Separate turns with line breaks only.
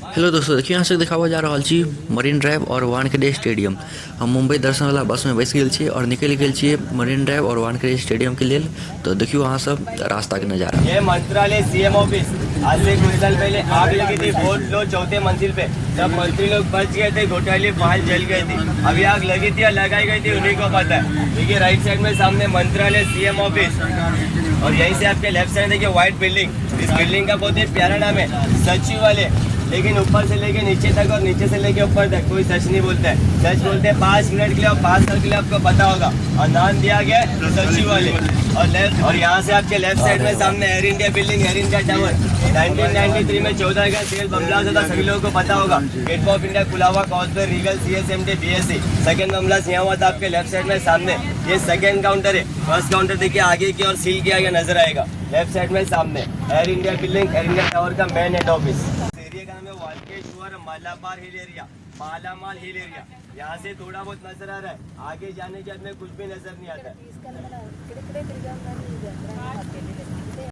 Hello दोस्तों, देखिए यहाँ से देखावा जा रहल छी मरीन ड्राइव और वानखेड़े स्टेडियम। हम मुंबई दर्शन वाला बस में बैस गेल छी और निकल गेल छी मरीन ड्राइव और वानखेड़े स्टेडियम के लेल। तो देखियो अहाँ सब रास्ता के नज़ारा।
ये मंत्रालय सीएम ऑफिस आज से कुछ साल पहले आग लगी थी फोर्थ फ्लोर चौथे मंजिल पे। सब मंत्री लोग बच गए थे, घोटाले फाइल जल गई थी। अभी आग लगी थी या लगाई गई थी उन्हीं को पता है। देखिए राइट साइड में सामने मंत्रालय सीएम ऑफिस और यहीं से आपके लेफ्ट साइड देखिए व्हाइट बिल्डिंग। इस बिल्डिंग का बहुत ही प्यारा नाम है सचिवालय, लेकिन ऊपर से लेके नीचे तक और नीचे से लेके ऊपर तक कोई सच नहीं बोलता है। सच बोलते हैं 5 मिनट के लिए और 5 साल के लिए, आपको पता होगा। और नाम दिया गया है सचिवालय। और यहाँ से आपके लेफ्ट साइड में सामने air India building, air India tower 1993 में 14 का सेल बमला था, सभी लोगों को पता होगा। गेट ऑफ इंडिया खुला हुआ, कॉस्वे रीगल CSMT BSC। सेकंड बमला यहाँ हुआ था आपके लेफ्ट साइड में सामने। ये सेकंड काउंटर है। फर्स्ट काउंटर देखिए आगे की और सील किया गया नजर आएगा। लेफ्ट साइड में सामने air India building, air India tower का मेन हेड ऑफिस। एरिया का नाम है वाल्केश्वर मालाबार हिल एरिया, मालामाल हिल एरिया। यहाँ से थोड़ा बहुत नजर आ रहा है, आगे जाने के बाद में कुछ भी नजर नहीं आता है।